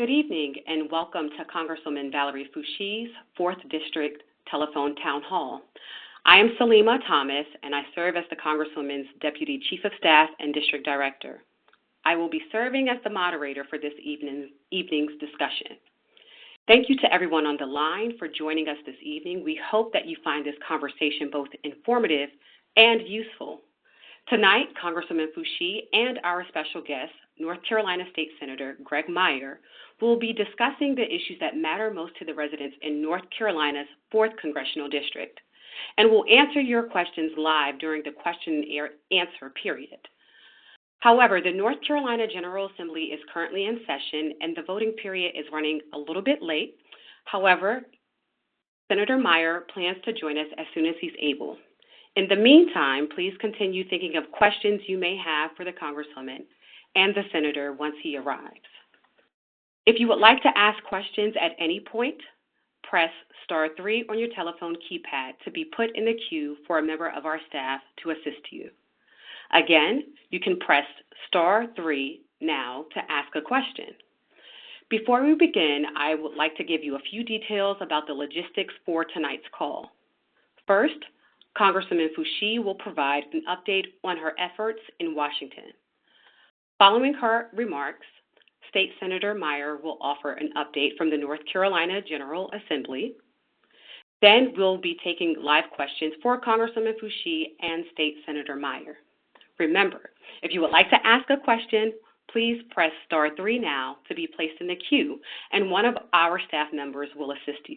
Good evening and welcome to Congresswoman Valerie Foushee's 4th District Telephone Town Hall. I am Salima Thomas and I serve as the Congresswoman's Deputy Chief of Staff and District Director. I will be serving as the moderator for this evening's discussion. Thank you to everyone on the line for joining us this evening. We hope that you find this conversation both informative and useful. Tonight, Congresswoman Foushee and our special guest, North Carolina State Senator Greg Meyer, will be discussing the issues that matter most to the residents in North Carolina's 4th Congressional District, and will answer your questions live during the question and answer period. However, the North Carolina General Assembly is currently in session and the voting period is running a little bit late. However, Senator Meyer plans to join us as soon as he's able. In the meantime, please continue thinking of questions you may have for the Congresswoman and the Senator once he arrives. If you would like to ask questions at any point, press *3 on your telephone keypad to be put in the queue for a member of our staff to assist you. Again, you can press *3 now to ask a question. Before we begin, I would like to give you a few details about the logistics for tonight's call. First, Congresswoman Foushee will provide an update on her efforts in Washington. Following her remarks, State Senator Meyer will offer an update from the North Carolina General Assembly. Then we'll be taking live questions for Congresswoman Foushee and State Senator Meyer. Remember, if you would like to ask a question, please press *3 now to be placed in the queue, and one of our staff members will assist you.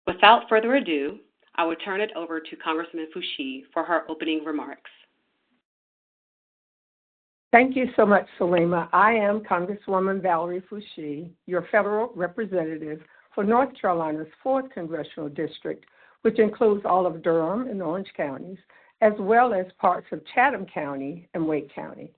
Without further ado, I will turn it over to Congresswoman Foushee for her opening remarks. Thank you so much, Salima. I am Congresswoman Valerie Foushee, your federal representative for North Carolina's 4th Congressional District, which includes all of Durham and Orange counties, as well as parts of Chatham County and Wake County.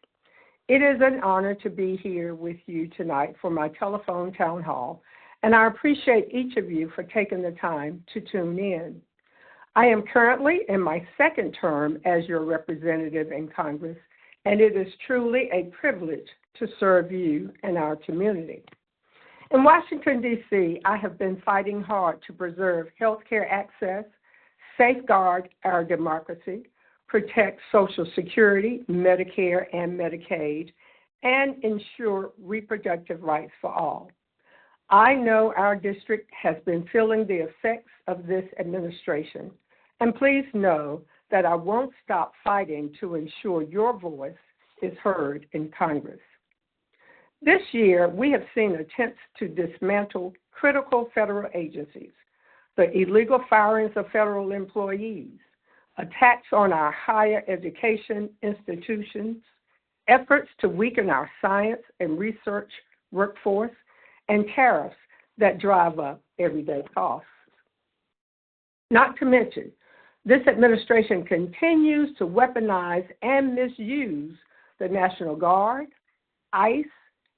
It is an honor to be here with you tonight for my telephone town hall, and I appreciate each of you for taking the time to tune in. I am currently in my 2nd term as your representative in Congress, and it is truly a privilege to serve you and our community. In Washington, D.C., I have been fighting hard to preserve health care access, safeguard our democracy, protect Social Security, Medicare, and Medicaid, and ensure reproductive rights for all. I know our district has been feeling the effects of this administration, and please know that I won't stop fighting to ensure your voice is heard in Congress. This year, we have seen attempts to dismantle critical federal agencies, the illegal firings of federal employees, attacks on our higher education institutions, efforts to weaken our science and research workforce, and tariffs that drive up everyday costs. Not to mention, this administration continues to weaponize and misuse the National Guard, ICE,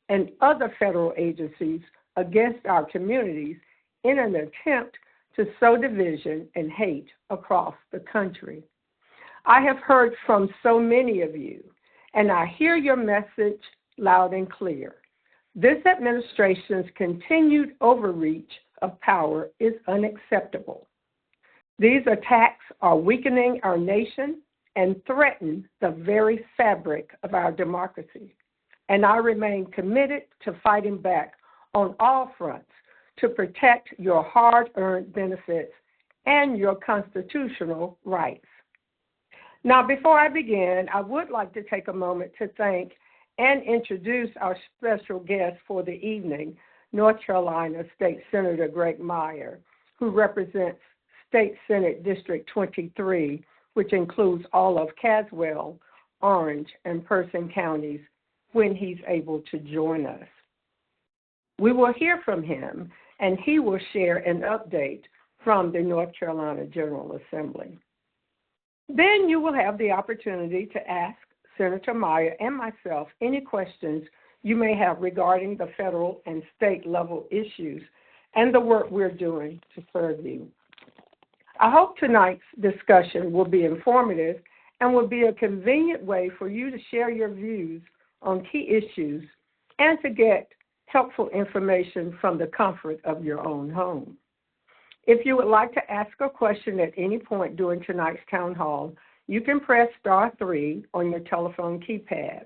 and other federal agencies against our communities in an attempt to sow division and hate across the country. I have heard from so many of you, and I hear your message loud and clear. This administration's continued overreach of power is unacceptable. These attacks are weakening our nation and threaten the very fabric of our democracy. And I remain committed to fighting back on all fronts to protect your hard-earned benefits and your constitutional rights. Now, before I begin, I would like to take a moment to thank and introduce our special guest for the evening, North Carolina State Senator Greg Meyer, who represents State Senate District 23, which includes all of Caswell, Orange, and Person counties, when he's able to join us. We will hear from him, and he will share an update from the North Carolina General Assembly. Then you will have the opportunity to ask Senator Meyer and myself any questions you may have regarding the federal and state level issues and the work we're doing to serve you. I hope tonight's discussion will be informative and will be a convenient way for you to share your views on key issues and to get helpful information from the comfort of your own home. If you would like to ask a question at any point during tonight's town hall, you can press *3 on your telephone keypad.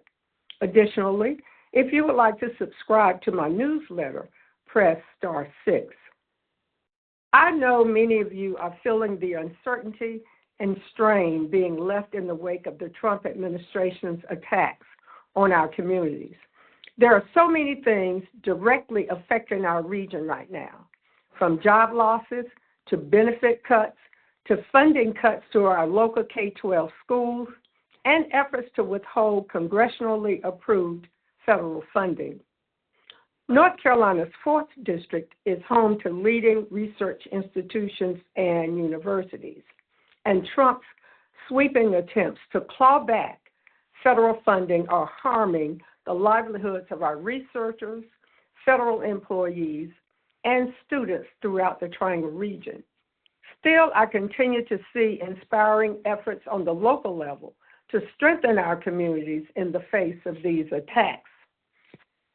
Additionally, if you would like to subscribe to my newsletter, press *6. I know many of you are feeling the uncertainty and strain being left in the wake of the Trump administration's attacks on our communities. There are so many things directly affecting our region right now, from job losses to benefit cuts to funding cuts to our local K-12 schools and efforts to withhold congressionally approved federal funding. North Carolina's 4th District is home to leading research institutions and universities, and Trump's sweeping attempts to claw back federal funding are harming the livelihoods of our researchers, federal employees, and students throughout the Triangle region. Still, I continue to see inspiring efforts on the local level to strengthen our communities in the face of these attacks.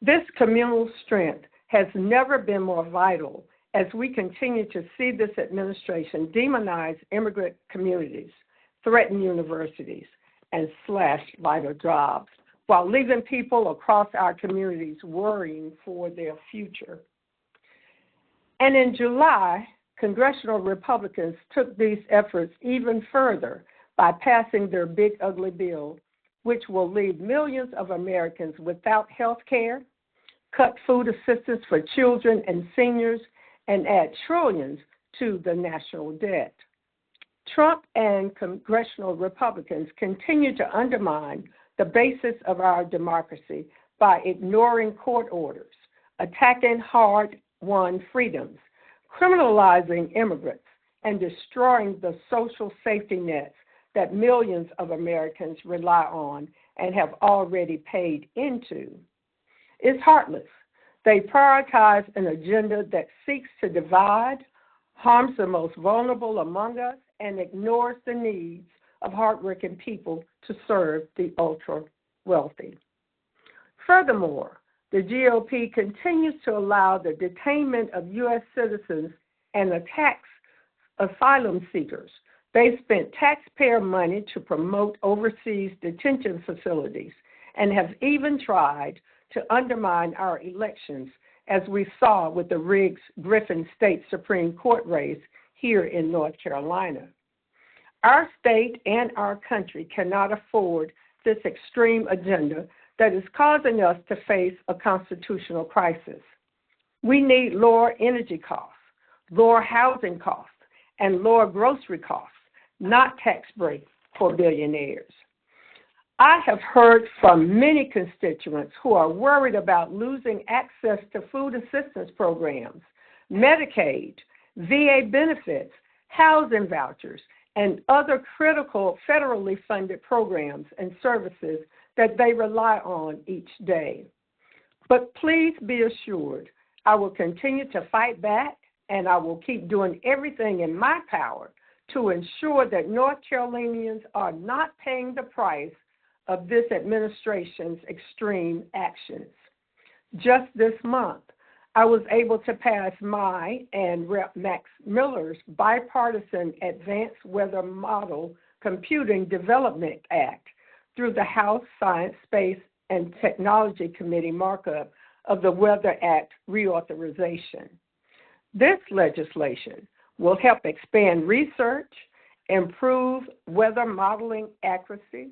This communal strength has never been more vital as we continue to see this administration demonize immigrant communities, threaten universities, and slash vital jobs, while leaving people across our communities worrying for their future. And in July, congressional Republicans took these efforts even further by passing their big ugly bill, which will leave millions of Americans without health care, cut food assistance for children and seniors, and add trillions to the national debt. Trump and congressional Republicans continue to undermine the basis of our democracy by ignoring court orders, attacking hard-won freedoms, criminalizing immigrants, and destroying the social safety nets that millions of Americans rely on and have already paid into. It's heartless. They prioritize an agenda that seeks to divide, harms the most vulnerable among us, and ignores the needs of hardworking people to serve the ultra-wealthy. Furthermore, the GOP continues to allow the detainment of U.S. citizens and attacks asylum seekers. They spent taxpayer money to promote overseas detention facilities and have even tried to undermine our elections, as we saw with the Riggs-Griffin State Supreme Court race here in North Carolina. Our state and our country cannot afford this extreme agenda that is causing us to face a constitutional crisis. We need lower energy costs, lower housing costs, and lower grocery costs, not tax breaks for billionaires. I have heard from many constituents who are worried about losing access to food assistance programs, Medicaid, VA benefits, housing vouchers, and other critical federally funded programs and services that they rely on each day. But please be assured, I will continue to fight back, and I will keep doing everything in my power to ensure that North Carolinians are not paying the price of this administration's extreme actions. Just this month, I was able to pass my and Rep. Max Miller's bipartisan Advanced Weather Model Computing Development Act through the House Science, Space, and Technology Committee markup of the Weather Act reauthorization. This legislation will help expand research, improve weather modeling accuracy,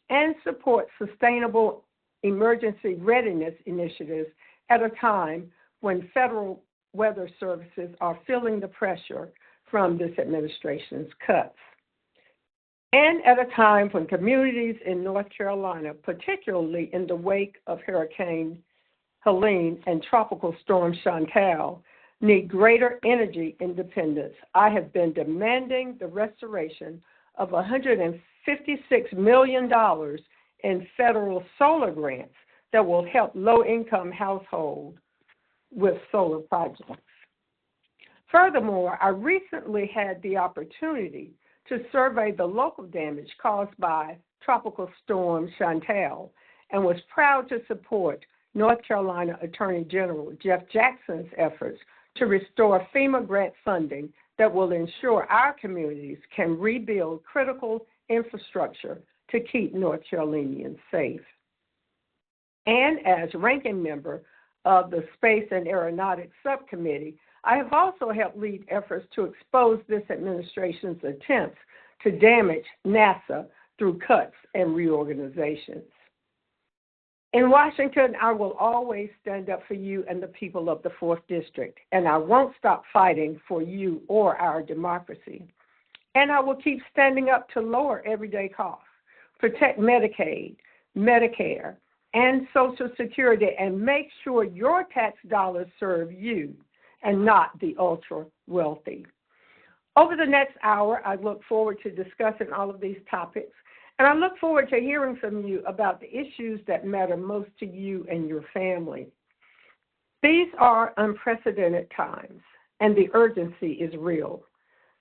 and support sustainable emergency readiness initiatives at a time when federal weather services are feeling the pressure from this administration's cuts. And at a time when communities in North Carolina, particularly in the wake of Hurricane Helene and Tropical Storm Chantal, need greater energy independence, I have been demanding the restoration of $156 million in federal solar grants that will help low-income households with solar projects. Furthermore, I recently had the opportunity to survey the local damage caused by Tropical Storm Chantal and was proud to support North Carolina Attorney General Jeff Jackson's efforts to restore FEMA grant funding that will ensure our communities can rebuild critical infrastructure to keep North Carolinians safe. And as ranking member of the Space and Aeronautics Subcommittee, I have also helped lead efforts to expose this administration's attempts to damage NASA through cuts and reorganizations. In Washington, I will always stand up for you and the people of the 4th District, and I won't stop fighting for you or our democracy. And I will keep standing up to lower everyday costs, protect Medicaid, Medicare, and Social Security, and make sure your tax dollars serve you and not the ultra-wealthy. Over the next hour, I look forward to discussing all of these topics, and I look forward to hearing from you about the issues that matter most to you and your family. These are unprecedented times, and the urgency is real.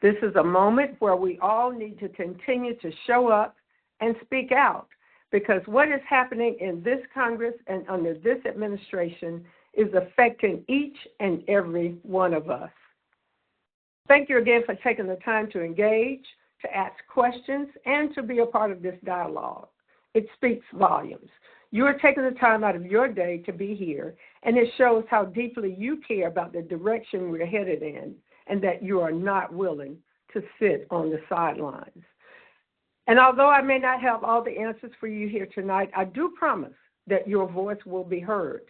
This is a moment where we all need to continue to show up and speak out, because what is happening in this Congress and under this administration is affecting each and every one of us. Thank you again for taking the time to engage, to ask questions, and to be a part of this dialogue. It speaks volumes. You are taking the time out of your day to be here, and it shows how deeply you care about the direction we're headed in, and that you are not willing to sit on the sidelines. And although I may not have all the answers for you here tonight, I do promise that your voice will be heard.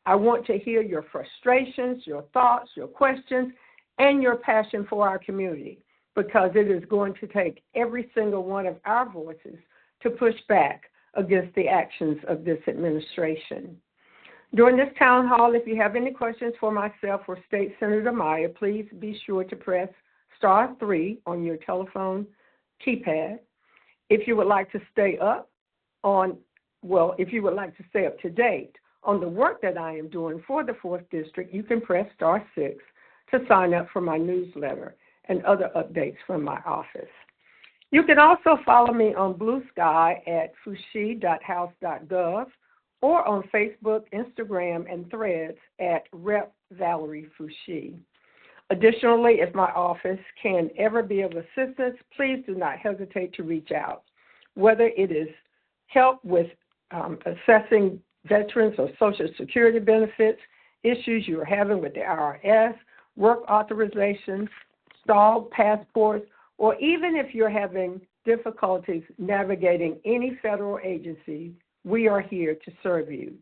I want to hear your frustrations, your thoughts, your questions, and your passion for our community, because it is going to take every single one of our voices to push back against the actions of this administration. During this town hall, if you have any questions for myself or State Senator Meyer, please be sure to press *3 on your telephone keypad. If you would like to stay up to date on the work that I am doing for the 4th District, you can press *6 to sign up for my newsletter and other updates from my office. You can also follow me on Blue Sky at foushee.house.gov or on Facebook, Instagram, and Threads at Rep. Valerie Foushee. Additionally, if my office can ever be of assistance, please do not hesitate to reach out, whether it is help with assessing veterans or Social Security benefits, issues you are having with the IRS, work authorizations, stalled passports, or even if you're having difficulties navigating any federal agency, we are here to serve you.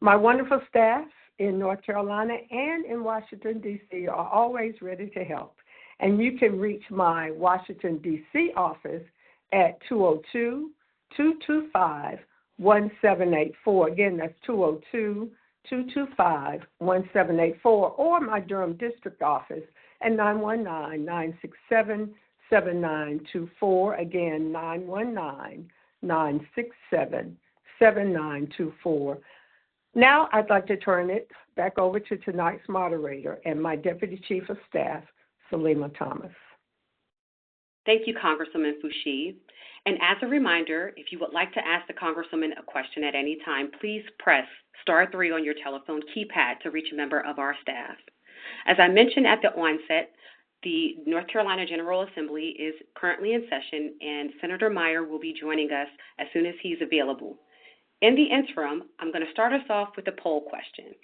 My wonderful staff in North Carolina and in Washington, D.C. are always ready to help. And you can reach my Washington, D.C. office at 202-225-1784. Again, that's 202-225-1784, or my Durham District office at 919-967-7924. Again, 919-967-7924. Now I'd like to turn it back over to tonight's moderator and my Deputy Chief of Staff, Salima Thomas. Thank you, Congresswoman Foushee. And as a reminder, if you would like to ask the Congresswoman a question at any time, please press *3 on your telephone keypad to reach a member of our staff. As I mentioned at the onset, the North Carolina General Assembly is currently in session, and Senator Meyer will be joining us as soon as he's available. In the interim, I'm going to start us off with a poll question.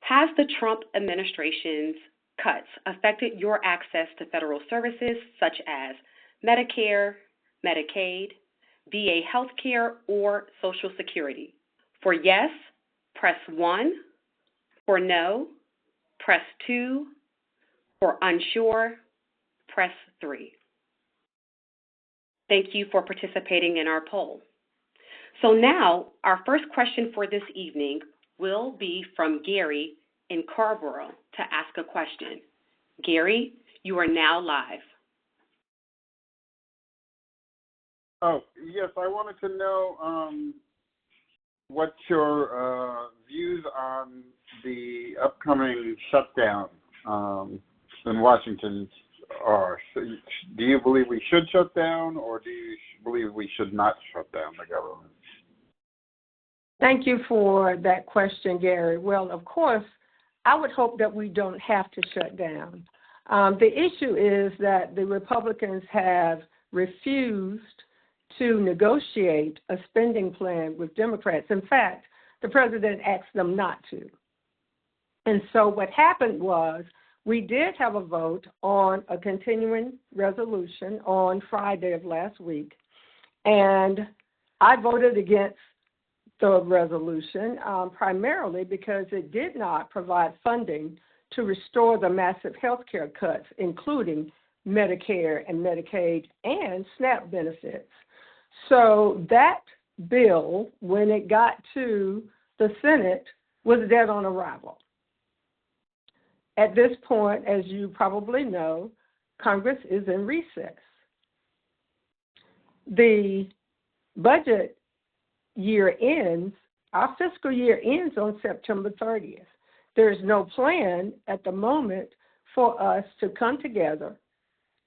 Has the Trump administration's cuts affected your access to federal services such as Medicare, Medicaid, VA healthcare, or Social Security? For yes, press 1. For no, press 2. For unsure, press 3. Thank you for participating in our poll. So now, our first question for this evening will be from Gary in Carrboro to ask a question. Gary, you are now live. Oh, yes, I wanted to know what your views on the upcoming shutdown in Washington are. So, do you believe we should shut down, or do you believe we should not shut down the government? Thank you for that question, Gary. Well, of course, I would hope that we don't have to shut down. The issue is that the Republicans have refused to negotiate a spending plan with Democrats. In fact, the president asked them not to. And so what happened was we did have a vote on a continuing resolution on Friday of last week, and I voted against the resolution primarily because it did not provide funding to restore the massive health care cuts, including Medicare and Medicaid and SNAP benefits. So that bill, when it got to the Senate, was dead on arrival. At this point, as you probably know, Congress is in recess. The budget year ends, our fiscal year ends on September 30th. There's no plan at the moment for us to come together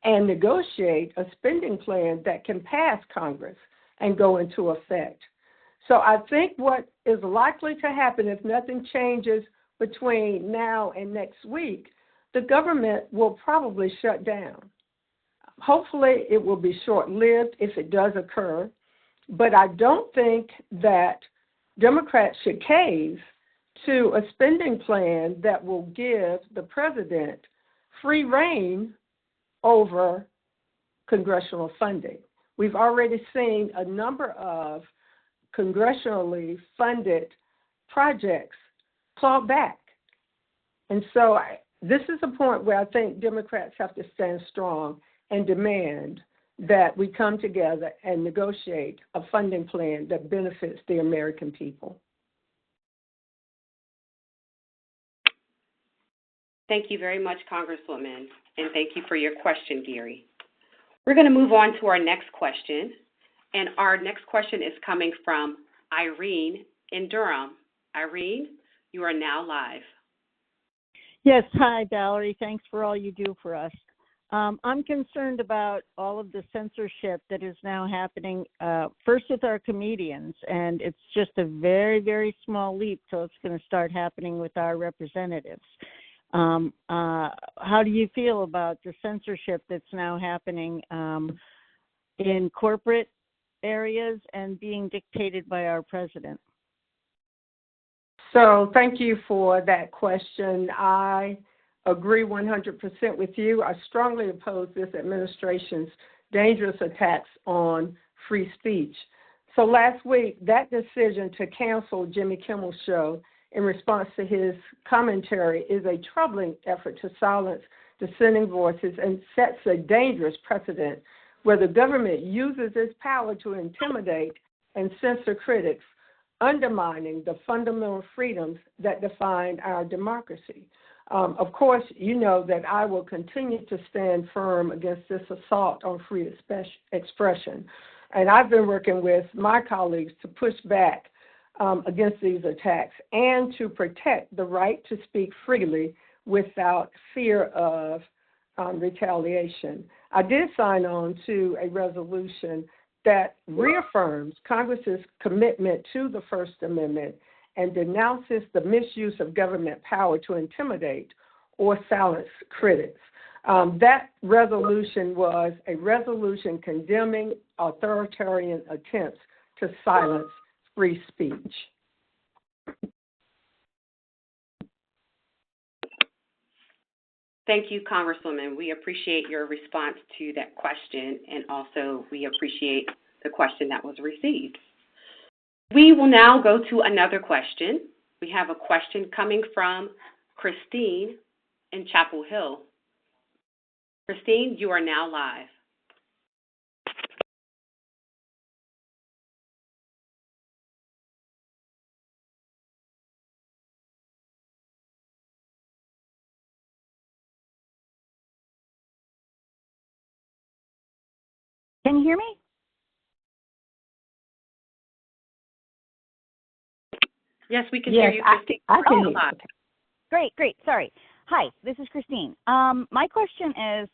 and negotiate a spending plan that can pass Congress and go into effect. So I think what is likely to happen if nothing changes between now and next week, the government will probably shut down. Hopefully it will be short-lived if it does occur, but I don't think that Democrats should cave to a spending plan that will give the president free rein over congressional funding. We've already seen a number of congressionally funded projects clawed back. And so this is a point where I think Democrats have to stand strong and demand that we come together and negotiate a funding plan that benefits the American people. Thank you very much, Congresswoman, and thank you for your question, Gary. We're going to move on to our next question, and our next question is coming from Irene in Durham. Irene, you are now live. Yes, hi, Valerie. Thanks for all you do for us. I'm concerned about all of the censorship that is now happening, first with our comedians, and it's just a very, very small leap till it's going to start happening with our representatives. How do you feel about the censorship that's now happening in corporate areas and being dictated by our president? So thank you for that question. I agree 100% with you. I strongly oppose this administration's dangerous attacks on free speech. So last week, that decision to cancel Jimmy Kimmel's show in response to his commentary is a troubling effort to silence dissenting voices and sets a dangerous precedent where the government uses its power to intimidate and censor critics, undermining the fundamental freedoms that define our democracy. Of course, you know that I will continue to stand firm against this assault on free expression. And I've been working with my colleagues to push back against these attacks and to protect the right to speak freely without fear of retaliation. I did sign on to a resolution that reaffirms Congress's commitment to the First Amendment and denounces the misuse of government power to intimidate or silence critics. That resolution was a resolution condemning authoritarian attempts to silence free speech. Thank you, Congresswoman. We appreciate your response to that question, and also we appreciate the question that was received. We will now go to another question. We have a question coming from Christine in Chapel Hill. Christine, you are now live. Can you hear me? Yes, we can hear you, Christine. I can hear you. Great. Sorry. Hi, this is Christine. My question is,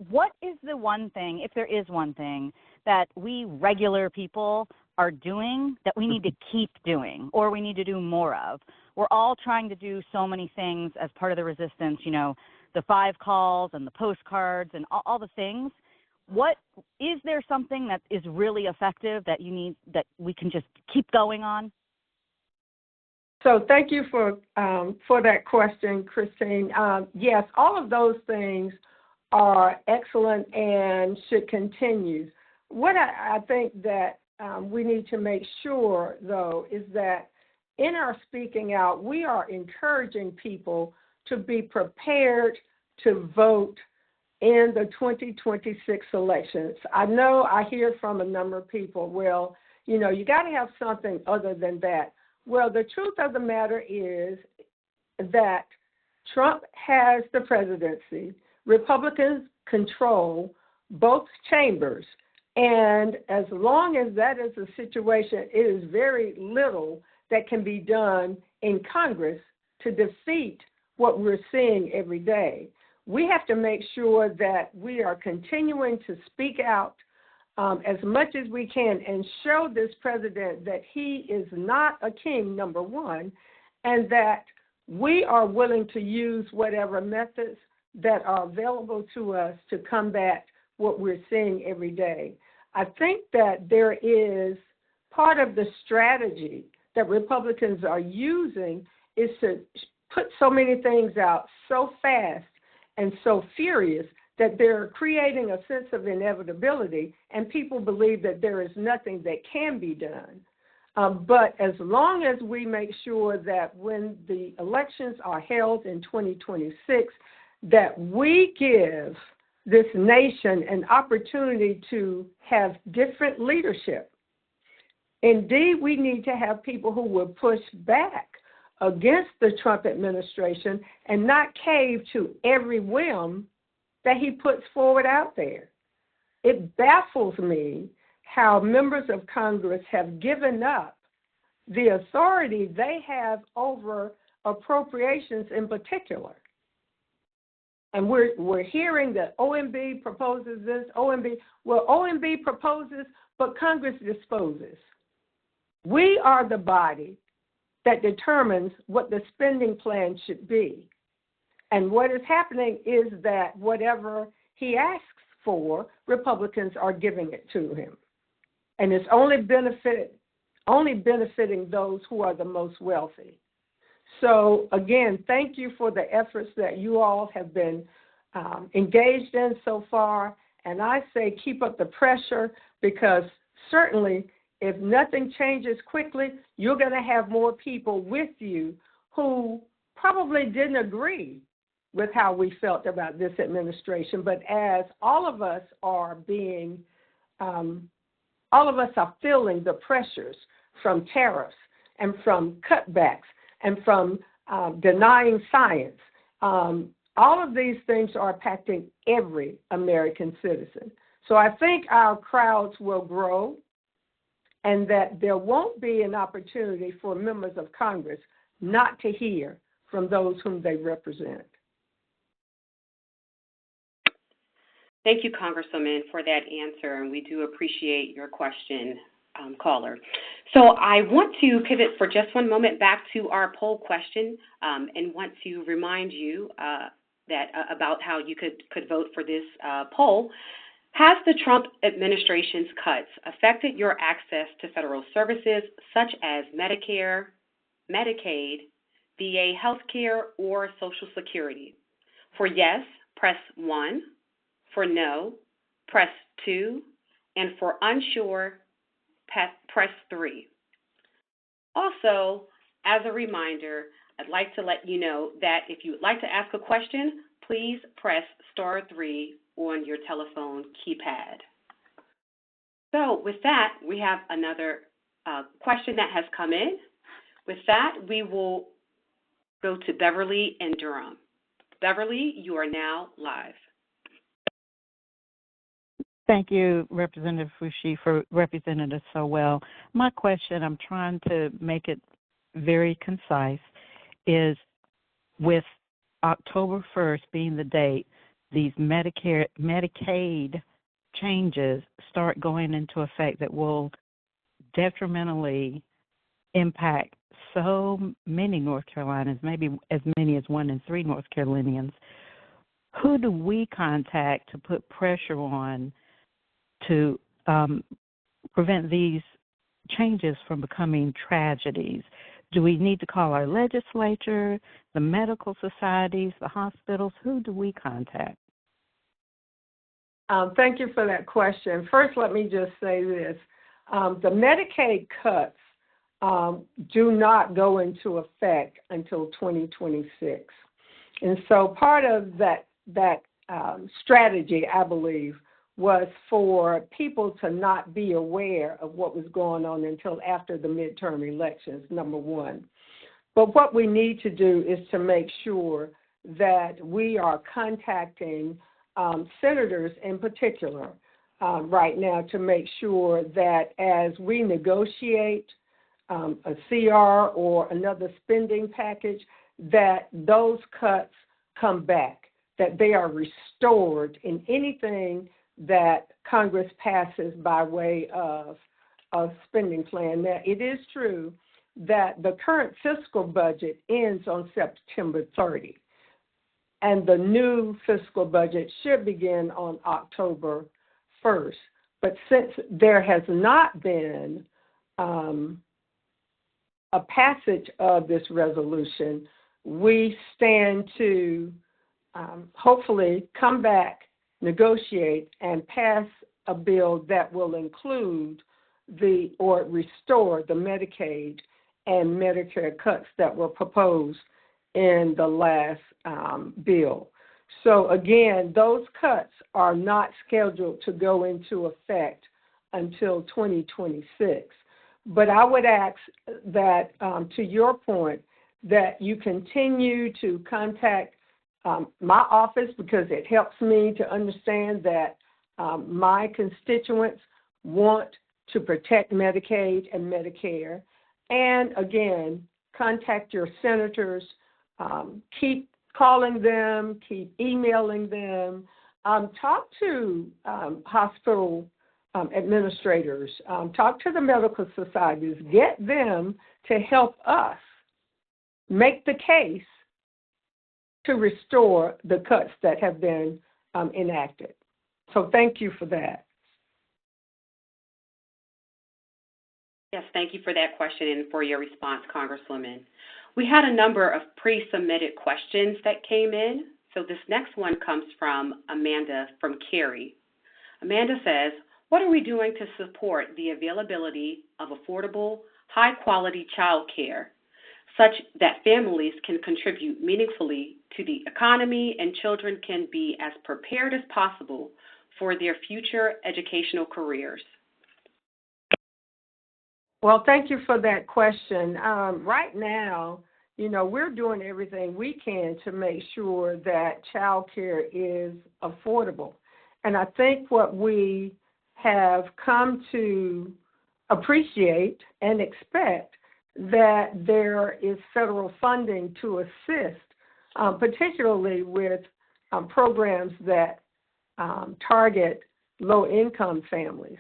what is the one thing, if there is one thing, that we regular people are doing that we need to keep doing or we need to do more of. We're all trying to do so many things as part of the resistance, you know, the 5 calls and the postcards and all the things. What is there something that is really effective that we can just keep going on? So thank you for that question, Christine. Yes, all of those things are excellent and should continue. What I think that we need to make sure, though, is that in our speaking out, we are encouraging people to be prepared to vote in the 2026 elections. I know I hear from a number of people, well, you know, you got to have something other than that. Well, the truth of the matter is that Trump has the presidency. Republicans control both chambers. And as long as that is the situation, it is very little that can be done in Congress to defeat what we're seeing every day. We have to make sure that we are continuing to speak out as much as we can and show this president that he is not a king, number one, and that we are willing to use whatever methods that are available to us to combat what we're seeing every day. I think that there is part of the strategy that Republicans are using is to put so many things out so fast and so furious that they're creating a sense of inevitability, and people believe that there is nothing that can be done. But as long as we make sure that when the elections are held in 2026, that we give this nation an opportunity to have different leadership. Indeed, we need to have people who will push back against the Trump administration and not cave to every whim that he puts forward out there. It baffles me how members of Congress have given up the authority they have over appropriations in particular. And we're hearing that OMB proposes this, OMB proposes, but Congress disposes. We are the body that determines what the spending plan should be. And what is happening is that whatever he asks for, Republicans are giving it to him. And it's only benefiting those who are the most wealthy. So, again, thank you for the efforts that you all have been engaged in so far. And I say keep up the pressure, because certainly if nothing changes quickly, you're going to have more people with you who probably didn't agree with how we felt about this administration. But as all of us are feeling the pressures from tariffs and from cutbacks and from denying science, all of these things are impacting every American citizen. So I think our crowds will grow, and that there won't be an opportunity for members of Congress not to hear from those whom they represent. Thank you, Congresswoman, for that answer, and we do appreciate your question, caller. So I want to pivot for just one moment back to our poll question, and want to remind you about how you could vote for this poll. Has the Trump administration's cuts affected your access to federal services such as Medicare, Medicaid, VA healthcare, or Social Security? For yes, press 1. For no, press 2. And for unsure, press 3. Also, as a reminder, I'd like to let you know that if you would like to ask a question, please press *3 on your telephone keypad. So with that, we have another question that has come in. With that, we will go to Beverly in Durham. Beverly, you are now live. Thank you, Representative Foushee, for representing us so well. My question, I'm trying to make it very concise, is with October 1st being the date, these Medicaid changes start going into effect that will detrimentally impact so many North Carolinians, maybe as many as 1 in 3 North Carolinians. Who do we contact to put pressure on to prevent these changes from becoming tragedies? Do we need to call our legislature, the medical societies, the hospitals? Who do we contact? Thank you for that question. First, let me just say this. The Medicaid cuts do not go into effect until 2026. And so part of that strategy, I believe, was for people to not be aware of what was going on until after the midterm elections, number one. But what we need to do is to make sure that we are contacting senators in particular right now to make sure that as we negotiate a CR or another spending package, that those cuts come back, that they are restored in anything that Congress passes by way of a spending plan. Now, it is true that the current fiscal budget ends on September 30, and the new fiscal budget should begin on October 1st. But since there has not been a passage of this resolution, we stand to hopefully come back, negotiate, and pass a bill that will include or restore the Medicaid and Medicare cuts that were proposed in the last bill. So again, those cuts are not scheduled to go into effect until 2026. But I would ask that, to your point, that you continue to contact my office, because it helps me to understand that my constituents want to protect Medicaid and Medicare. And again, contact your senators, keep calling them, keep emailing them, talk to hospital administrators, talk to the medical societies, get them to help us make the case to restore the cuts that have been enacted. So thank you for that. Yes, thank you for that question and for your response, Congresswoman. We had a number of pre-submitted questions that came in. So this next one comes from Amanda from Cary. Amanda says, what are we doing to support the availability of affordable, high-quality child care such that families can contribute meaningfully to the economy and children can be as prepared as possible for their future educational careers? Well, thank you for that question. Right now, we're doing everything we can to make sure that child care is affordable. And I think what we have come to appreciate and expect that there is federal funding to assist, particularly with programs that target low-income families.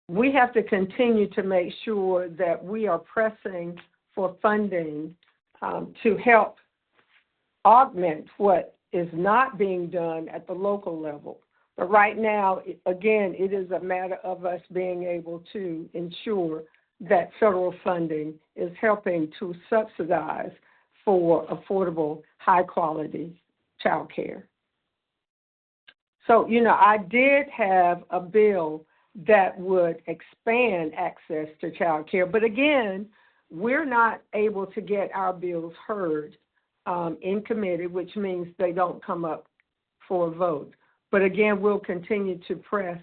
We have to continue to make sure that we are pressing for funding to help augment what is not being done at the local level. But right now, again, it is a matter of us being able to ensure that federal funding is helping to subsidize for affordable, high-quality child care. So, I did have a bill that would expand access to child care, but again, we're not able to get our bills heard in committee, which means they don't come up for a vote. But again, we'll continue to press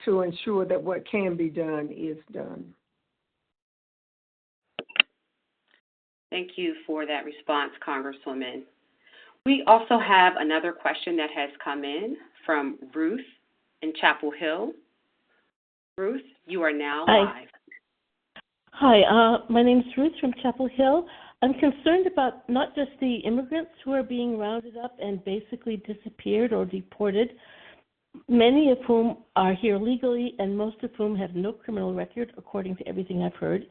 to ensure that what can be done is done. Thank you for that response, Congresswoman. We also have another question that has come in from Ruth in Chapel Hill. Ruth, you are now live. Hi, my name is Ruth from Chapel Hill. I'm concerned about not just the immigrants who are being rounded up and basically disappeared or deported, many of whom are here legally and most of whom have no criminal record, according to everything I've heard.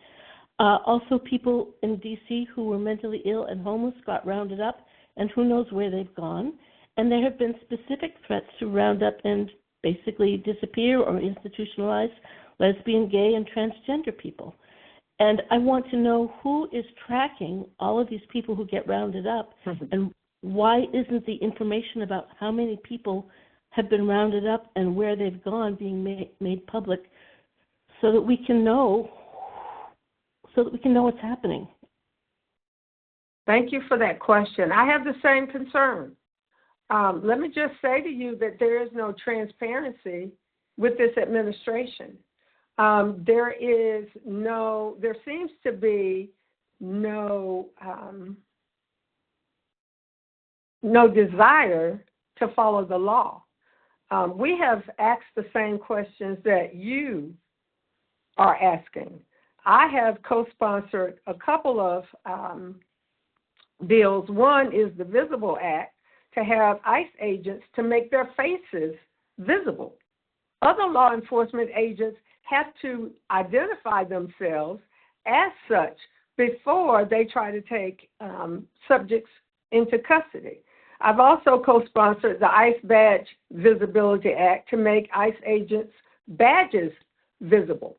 Also, people in D.C. who were mentally ill and homeless got rounded up, and who knows where they've gone. And there have been specific threats to round up and basically disappear or institutionalize lesbian, gay, and transgender people. And I want to know who is tracking all of these people who get rounded up, and why isn't the information about how many people have been rounded up and where they've gone being made public, so that we can know what's happening. Thank you for that question. I have the same concern. Let me just say to you that there is no transparency with this administration. There seems to be no desire to follow the law. We have asked the same questions that you are asking. I have co-sponsored a couple of bills. One is the Visible Act, to have ICE agents to make their faces visible. Other law enforcement agents have to identify themselves as such before they try to take subjects into custody. I've also co-sponsored the ICE Badge Visibility Act to make ICE agents' badges visible.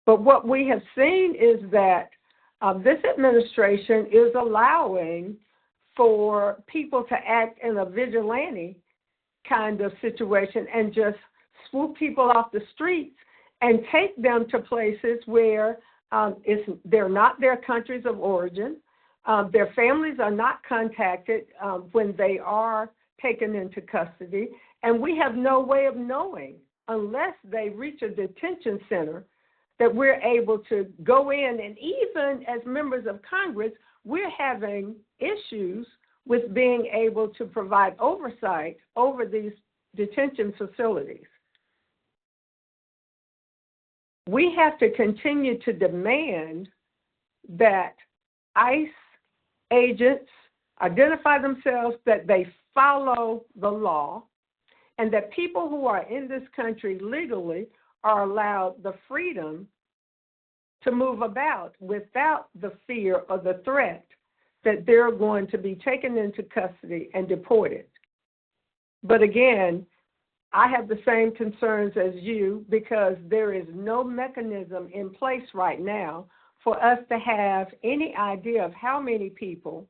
But what we have seen is that this administration is allowing for people to act in a vigilante kind of situation and just swoop people off the streets and take them to places where they're not their countries of origin. Their families are not contacted when they are taken into custody, and we have no way of knowing unless they reach a detention center that we're able to go in. And even as members of Congress, we're having issues with being able to provide oversight over these detention facilities. We have to continue to demand that ICE agents identify themselves, that they follow the law, and that people who are in this country legally are allowed the freedom to move about without the fear or the threat that they're going to be taken into custody and deported. But again, I have the same concerns as you, because there is no mechanism in place right now for us to have any idea of how many people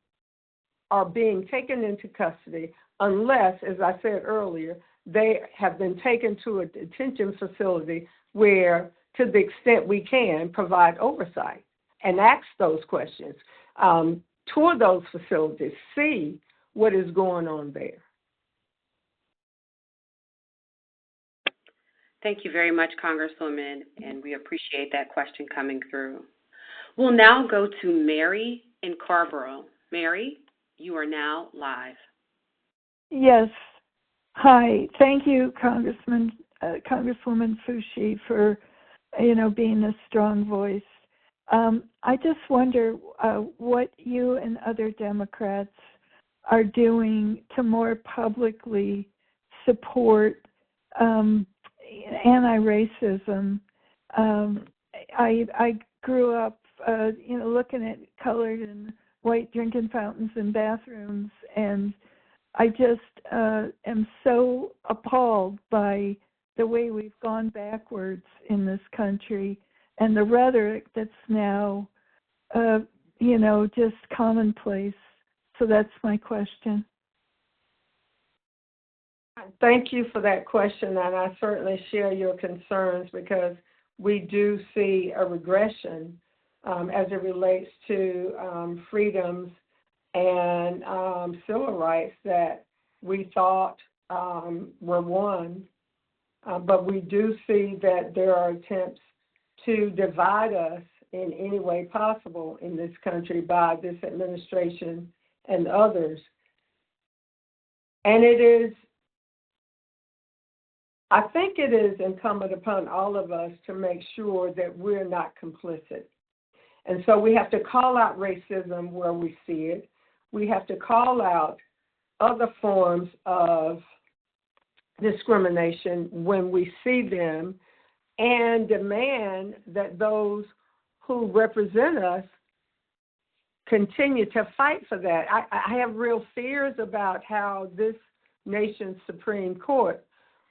are being taken into custody unless, as I said earlier, they have been taken to a detention facility where, to the extent we can, provide oversight and ask those questions, tour those facilities, see what is going on there. Thank you very much, Congresswoman, and we appreciate that question coming through. We'll now go to Mary in Carborough. Mary, you are now live. Yes. Hi. Thank you, Congresswoman Foushee, for being a strong voice. I just wonder what you and other Democrats are doing to more publicly support anti-racism. I grew up, looking at colored and white drinking fountains in bathrooms, and I just am so appalled by the way we've gone backwards in this country and the rhetoric that's now, just commonplace. So that's my question. Thank you for that question, and I certainly share your concerns, because we do see a regression as it relates to freedoms and civil rights that we thought were won. But we do see that there are attempts to divide us in any way possible in this country by this administration and others. And I think it is incumbent upon all of us to make sure that we're not complicit. And so we have to call out racism where we see it. We have to call out other forms of discrimination when we see them, and demand that those who represent us continue to fight for that. I have real fears about how this nation's Supreme Court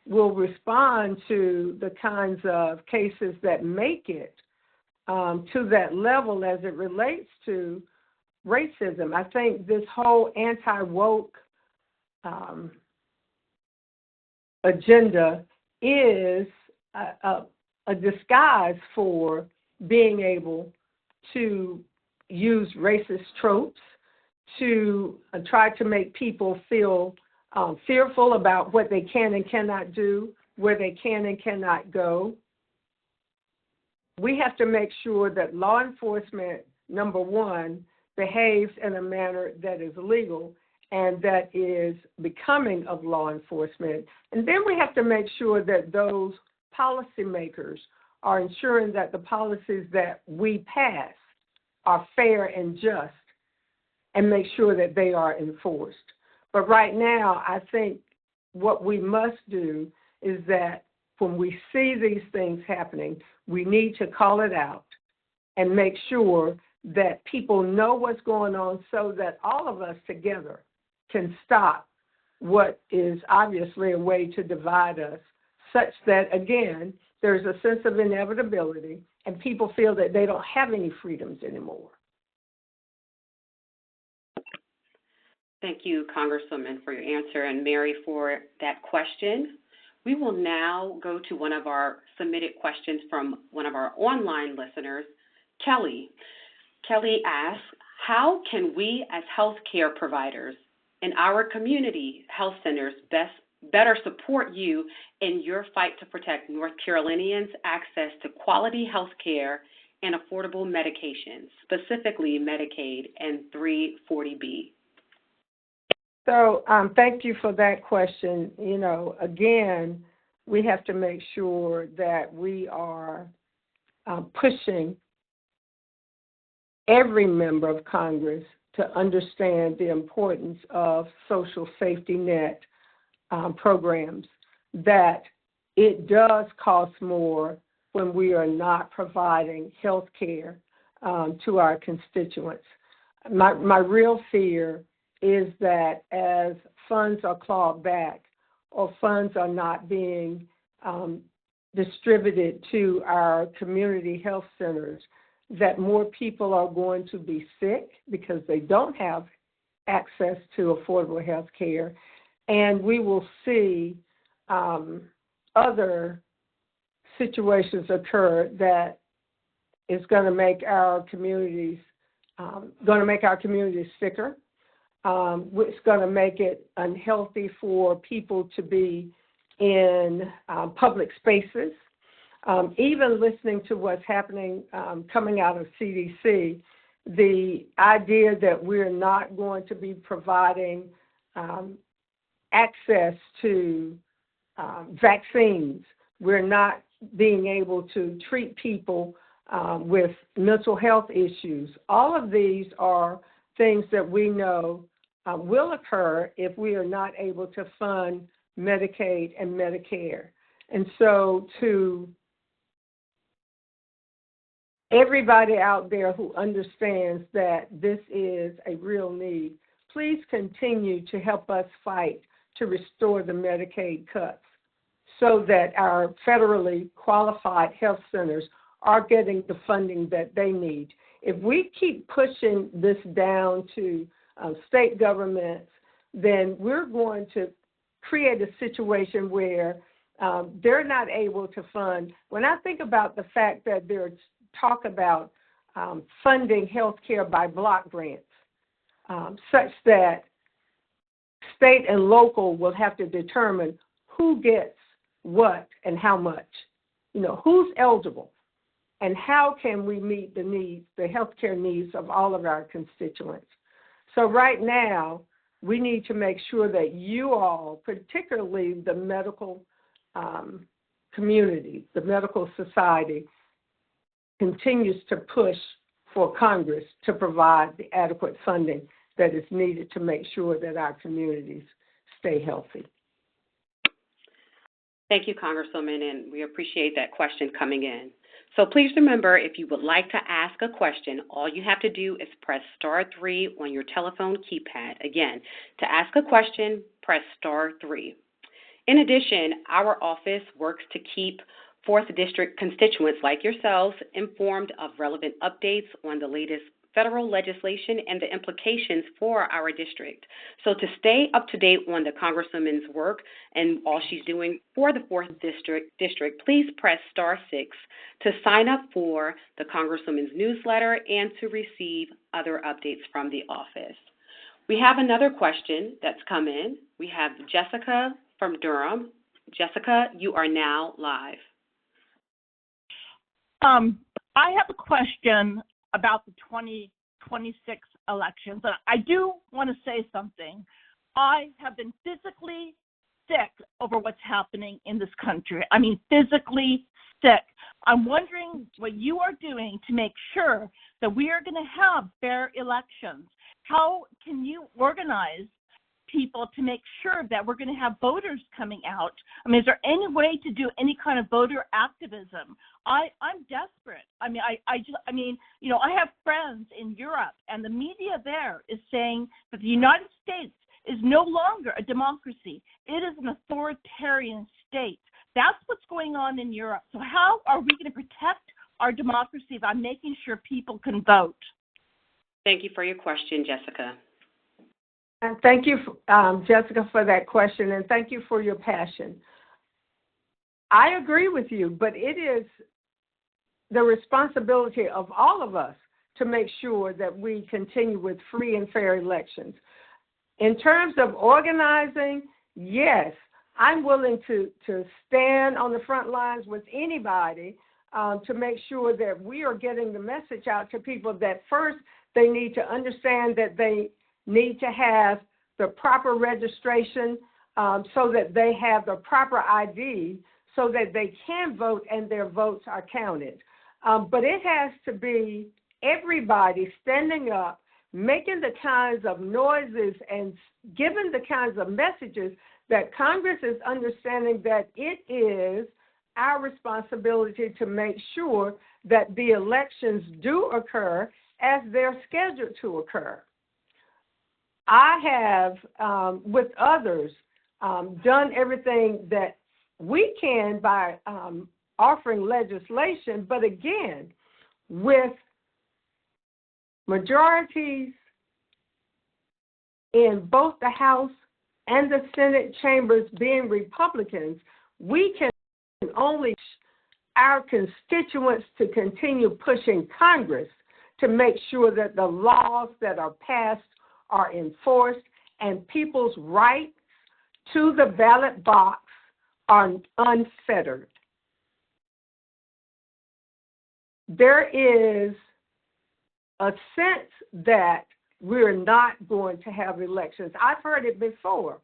will respond to the kinds of cases that make it to that level as it relates to racism. I think this whole anti-woke agenda is a disguise for being able to use racist tropes to try to make people feel fearful about what they can and cannot do, where they can and cannot go. We have to make sure that law enforcement, number one, behaves in a manner that is legal and that is becoming of law enforcement. And then we have to make sure that those policymakers are ensuring that the policies that we pass are fair and just, and make sure that they are enforced. But right now, I think what we must do is that when we see these things happening, we need to call it out and make sure that people know what's going on so that all of us together can stop what is obviously a way to divide us, such that, again, there's a sense of inevitability and people feel that they don't have any freedoms anymore. Thank you, Congresswoman, for your answer, and Mary for that question. We will now go to one of our submitted questions from one of our online listeners, Kelly. Kelly asks, how can we as healthcare providers in our community health centers better support you in your fight to protect North Carolinians' access to quality health care and affordable medications, specifically Medicaid and 340B? So thank you for that question. You know, again, we have to make sure that we are pushing every member of Congress to understand the importance of social safety net programs, that it does cost more when we are not providing health care to our constituents. My real fear is that as funds are clawed back or funds are not being distributed to our community health centers, that more people are going to be sick because they don't have access to affordable health care, and we will see other situations occur that is going to make our communities sicker. It's going to make it unhealthy for people to be in public spaces. Even listening to what's happening coming out of CDC, the idea that we're not going to be providing access to vaccines, we're not being able to treat people with mental health issues. All of these are things that we know will occur if we are not able to fund Medicaid and Medicare. And so to everybody out there who understands that this is a real need, please continue to help us fight to restore the Medicaid cuts so that our federally qualified health centers are getting the funding that they need. If we keep pushing this down to state governments, then we're going to create a situation where they're not able to fund. When I think about the fact that there's talk about funding health care by block grants, such that state and local will have to determine who gets what and how much, who's eligible, and how can we meet the needs, the healthcare needs of all of our constituents. So right now, we need to make sure that you all, particularly the medical community, the medical society, continues to push for Congress to provide the adequate funding that is needed to make sure that our communities stay healthy. Thank you, Congresswoman, and we appreciate that question coming in. So please remember, if you would like to ask a question, all you have to do is press *3 on your telephone keypad. Again, to ask a question, press *3. In addition, our office works to keep 4th District constituents like yourselves informed of relevant updates on the latest federal legislation and the implications for our district. So to stay up to date on the Congresswoman's work and all she's doing for the 4th District, please press *6 to sign up for the Congresswoman's newsletter and to receive other updates from the office. We have another question that's come in. We have Jessica from Durham. Jessica, you are now live. I have a question about the 2026 elections. And I do want to say something. I have been physically sick over what's happening in this country. I mean, physically sick. I'm wondering what you are doing to make sure that we are going to have fair elections. How can you organize people to make sure that we're going to have voters coming out? I mean, is there any way to do any kind of voter activism? I'm desperate. I have friends in Europe, and the media there is saying that the United States is no longer a democracy. It is an authoritarian state. That's what's going on in Europe. So how are we going to protect our democracy by making sure people can vote? Thank you for your question, Jessica. And thank you, Jessica, for that question, and thank you for your passion. I agree with you, but it is the responsibility of all of us to make sure that we continue with free and fair elections. In terms of organizing, yes, I'm willing to stand on the front lines with anybody to make sure that we are getting the message out to people that first they need to understand that they need to have the proper registration so that they have the proper ID so that they can vote and their votes are counted. But it has to be everybody standing up, making the kinds of noises and giving the kinds of messages that Congress is understanding that it is our responsibility to make sure that the elections do occur as they're scheduled to occur. I have, with others, done everything that we can by offering legislation, but again, with majorities in both the House and the Senate chambers being Republicans, we can only our constituents to continue pushing Congress to make sure that the laws that are passed are enforced and people's rights to the ballot box are unfettered. There is a sense that we're not going to have elections. I've heard it before,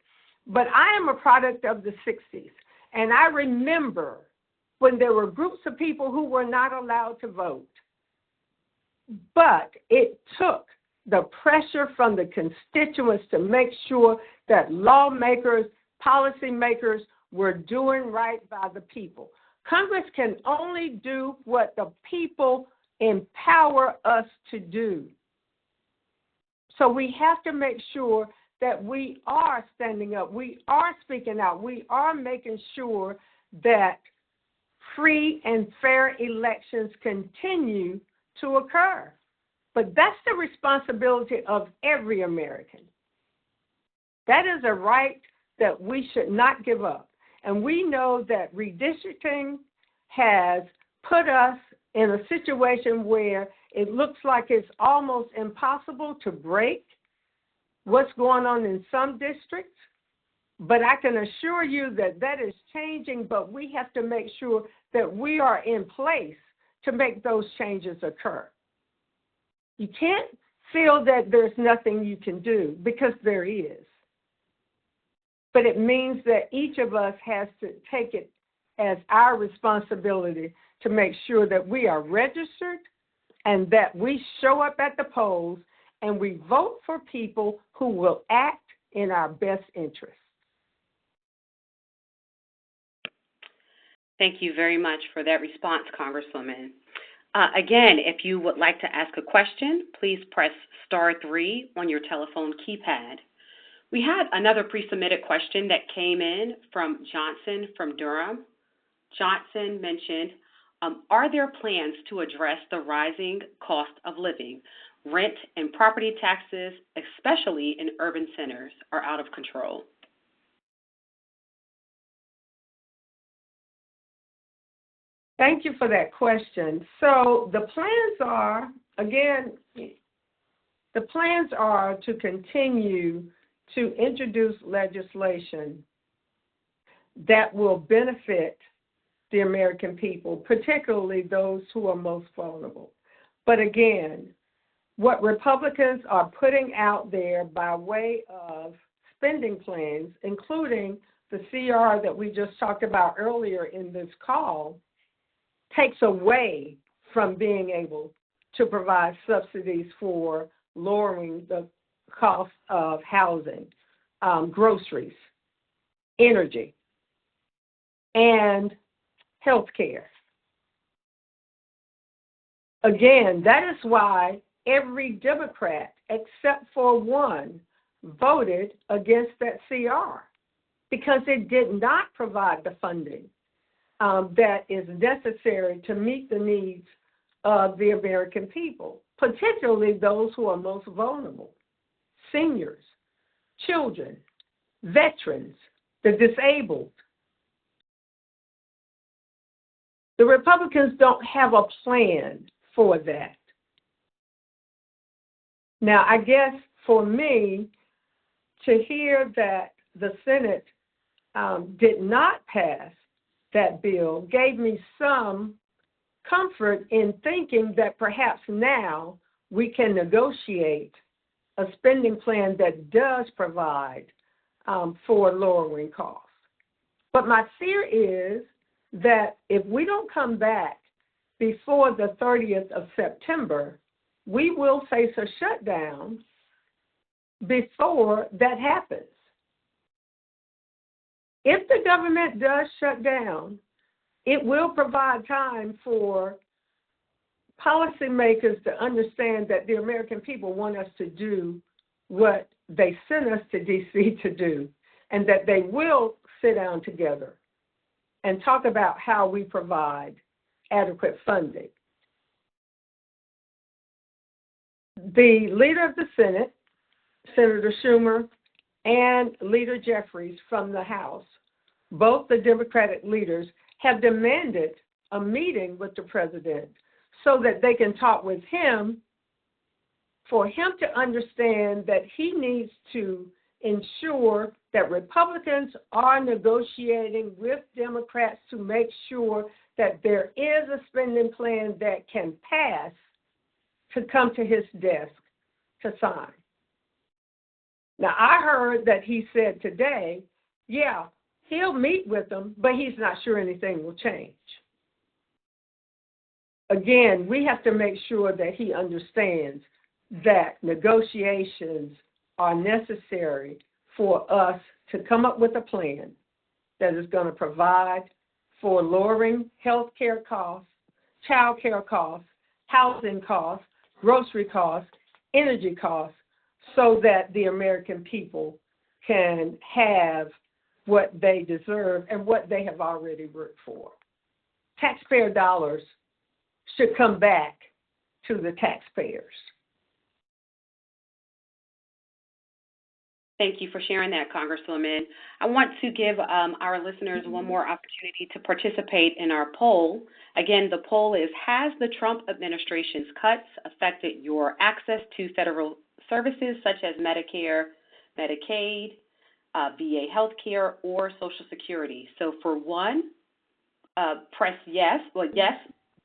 but I am a product of the 60s, and I remember when there were groups of people who were not allowed to vote. But it took the pressure from the constituents to make sure that lawmakers, policymakers were doing right by the people. Congress can only do what the people empower us to do. So we have to make sure that we are standing up, we are speaking out, we are making sure that free and fair elections continue to occur. But that's the responsibility of every American. That is a right that we should not give up. And we know that redistricting has put us in a situation where it looks like it's almost impossible to break what's going on in some districts. But I can assure you that that is changing, but we have to make sure that we are in place to make those changes occur. You can't feel that there's nothing you can do, because there is. But it means that each of us has to take it as our responsibility to make sure that we are registered and that we show up at the polls and we vote for people who will act in our best interest. Thank you very much for that response, Congresswoman. Again, if you would like to ask a question, please press *3 on your telephone keypad. We had another pre-submitted question that came in from Johnson from Durham. Johnson mentioned, are there plans to address the rising cost of living? Rent and property taxes, especially in urban centers, are out of control. Thank you for that question. So the plans are, again, the plans are to continue to introduce legislation that will benefit the American people, particularly those who are most vulnerable. But again, what Republicans are putting out there by way of spending plans, including the CR that we just talked about earlier in this call, takes away from being able to provide subsidies for lowering the cost of housing, groceries, energy, and health care. Again, that is why every Democrat except for one voted against that CR, because it did not provide the funding that is necessary to meet the needs of the American people, particularly those who are most vulnerable: seniors, children, veterans, the disabled. The Republicans don't have a plan for that. Now, I guess for me, to hear that the Senate did not pass that bill gave me some comfort in thinking that perhaps now we can negotiate a spending plan that does provide for lowering costs. But my fear is that if we don't come back before the 30th of September, we will face a shutdown before that happens. If the government does shut down, it will provide time for policymakers to understand that the American people want us to do what they sent us to D.C. to do, and that they will sit down together and talk about how we provide adequate funding. The leader of the Senate, Senator Schumer, and Leader Jeffries from the House, both the Democratic leaders, have demanded a meeting with the president so that they can talk with him, for him to understand that he needs to ensure that Republicans are negotiating with Democrats to make sure that there is a spending plan that can pass to come to his desk to sign. Now, I heard that he said today, yeah, he'll meet with them, but he's not sure anything will change. Again, we have to make sure that he understands that negotiations are necessary for us to come up with a plan that is going to provide for lowering health care costs, child care costs, housing costs, grocery costs, energy costs, so that the American people can have what they deserve and what they have already worked for. Taxpayer dollars should come back to the taxpayers. Thank you for sharing that, Congresswoman. I want to give our listeners one more opportunity to participate in our poll. Again, the poll is, has the Trump administration's cuts affected your access to federal services such as Medicare, Medicaid, VA healthcare, or Social Security? So for one, press yes. Well, yes,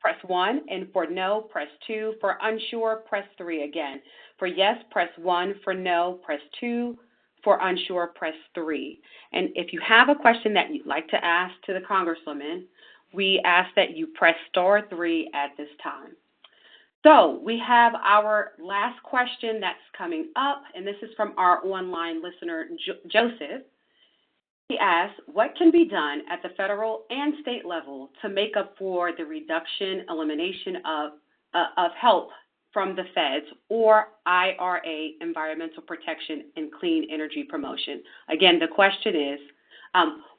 press 1. And for no, press 2. For unsure, press 3 again. For yes, press 1. For no, press 2. For unsure, press 3. And if you have a question that you'd like to ask to the Congresswoman, we ask that you press *3 at this time. So we have our last question that's coming up, and this is from our online listener, Joseph. He asks, what can be done at the federal and state level to make up for the elimination of help from the feds or IRA, Environmental Protection and Clean Energy Promotion? Again, the question is,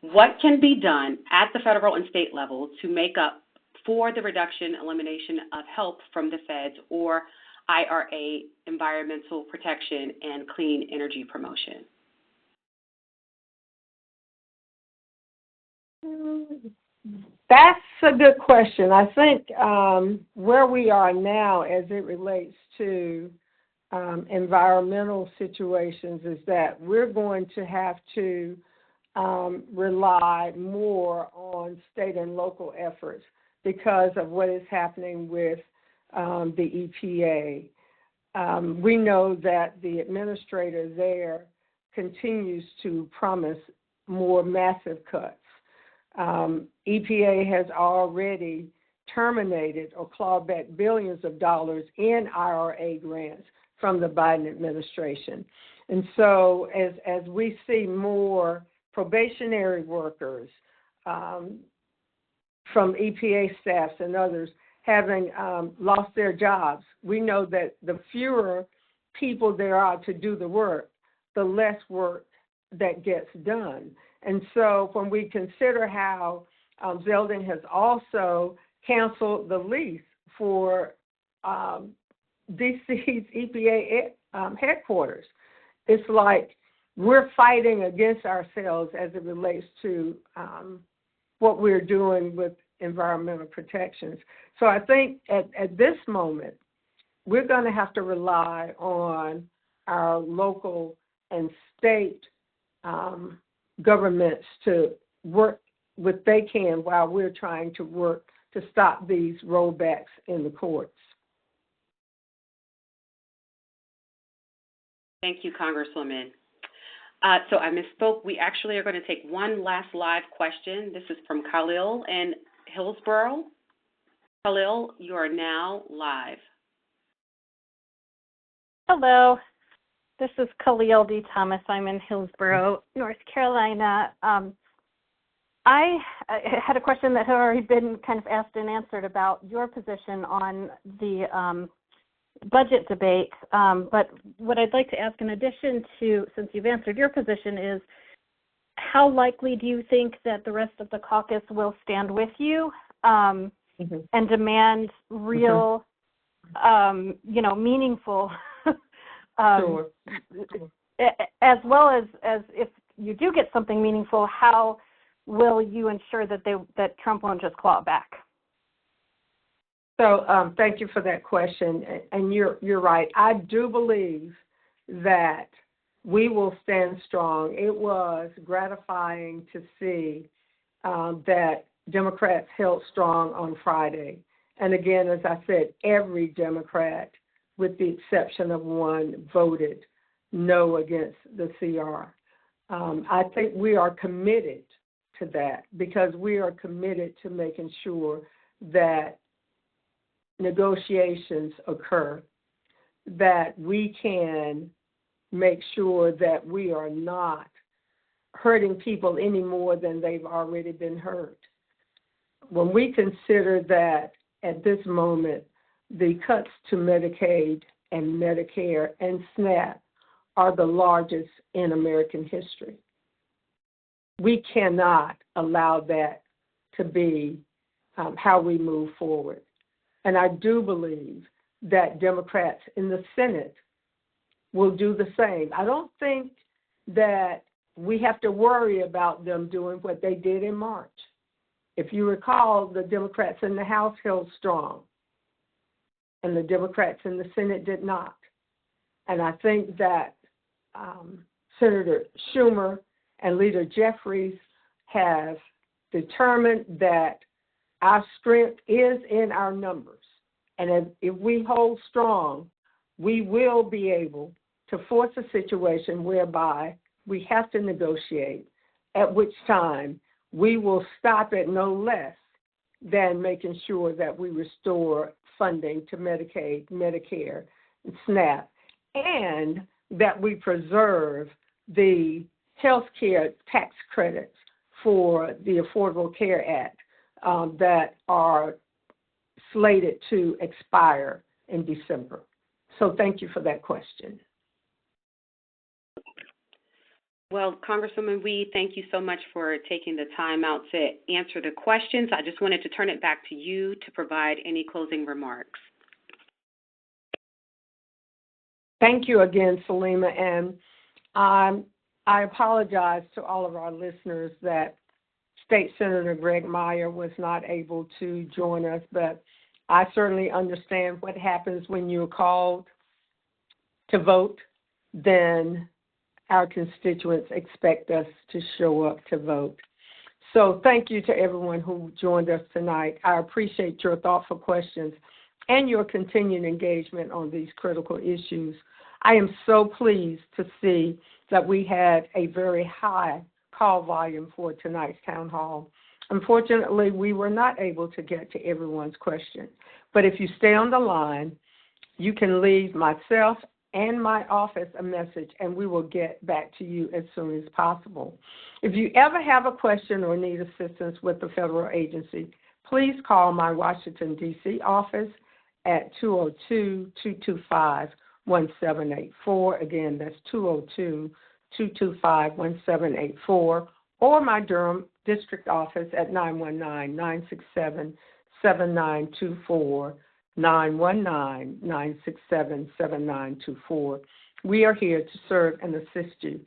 what can be done at the federal and state level to make up for the elimination of help from the feds or IRA, Environmental Protection and Clean Energy Promotion? That's a good question. I think where we are now as it relates to environmental situations is that we're going to have to rely more on state and local efforts because of what is happening with the EPA. We know that the administrator there continues to promise more massive cuts. EPA has already terminated or clawed back billions of dollars in IRA grants from the Biden administration. And so as we see more probationary workers from EPA staffs and others having lost their jobs, we know that the fewer people there are to do the work, the less work that gets done. And so when we consider how Zeldin has also canceled the lease for DC's EPA headquarters, it's like we're fighting against ourselves as it relates to what we're doing with environmental protections. So I think at this moment, we're going to have to rely on our local and state governments to work what they can while we're trying to work to stop these rollbacks in the courts. Thank you, Congresswoman. So I misspoke. We actually are going to take one last live question. This is from Khalil in Hillsborough. Khalil, you are now live. Hello. This is Khalil D. Thomas. I'm in Hillsborough, North Carolina. I had a question that had already been kind of asked and answered about your position on the budget debate. But what I'd like to ask in addition to, since you've answered your position, is how likely do you think that the rest of the caucus will stand with you and demand real, meaningful Sure. As well as if you do get something meaningful, how will you ensure that Trump won't just claw it back? So thank you for that question, and you're right. I do believe that we will stand strong. It was gratifying to see that Democrats held strong on Friday. And again, as I said, every Democrat, with the exception of one, voted no against the CR. I think we are committed to that because we are committed to making sure that negotiations occur, that we can make sure that we are not hurting people any more than they've already been hurt. When we consider that at this moment, the cuts to Medicaid and Medicare and SNAP are the largest in American history. We cannot allow that to be how we move forward. And I do believe that Democrats in the Senate will do the same. I don't think that we have to worry about them doing what they did in March. If you recall, the Democrats in the House held strong, and the Democrats in the Senate did not. And I think that Senator Schumer and Leader Jeffries have determined that our strength is in our numbers. And if we hold strong, we will be able to force a situation whereby we have to negotiate, at which time we will stop at no less than making sure that we restore funding to Medicaid, Medicare, and SNAP, and that we preserve the health care tax credits for the Affordable Care Act that are slated to expire in December. So thank you for that question. Well, Congresswoman, we thank you so much for taking the time out to answer the questions. I just wanted to turn it back to you to provide any closing remarks. Thank you again, Salima, and I apologize to all of our listeners that State Senator Greg Meyer was not able to join us, but I certainly understand what happens when you're called to vote. Then our constituents expect us to show up to vote. So thank you to everyone who joined us tonight. I appreciate your thoughtful questions and your continued engagement on these critical issues. I am so pleased to see that we had a very high call volume for tonight's town hall. Unfortunately, we were not able to get to everyone's question, but if you stay on the line, you can leave myself and my office a message, and we will get back to you as soon as possible. If you ever have a question or need assistance with the federal agency, please call my Washington, D.C. office at 202-225-1784. Again, that's 202-225-1784, or my Durham District office at 919-967-7924. 919-967-7924. We are here to serve and assist you.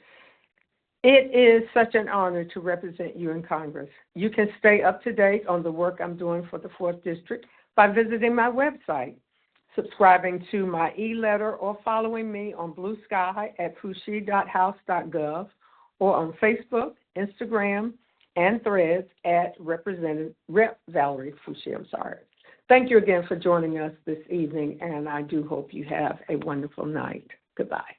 It is such an honor to represent you in Congress. You can stay up to date on the work I'm doing for the 4th District by visiting my website, subscribing to my e-letter, or following me on Blue Sky at foushee.house.gov, or on Facebook, Instagram, and Threads at Rep. Valerie Foushee. Thank you again for joining us this evening, and I do hope you have a wonderful night. Goodbye.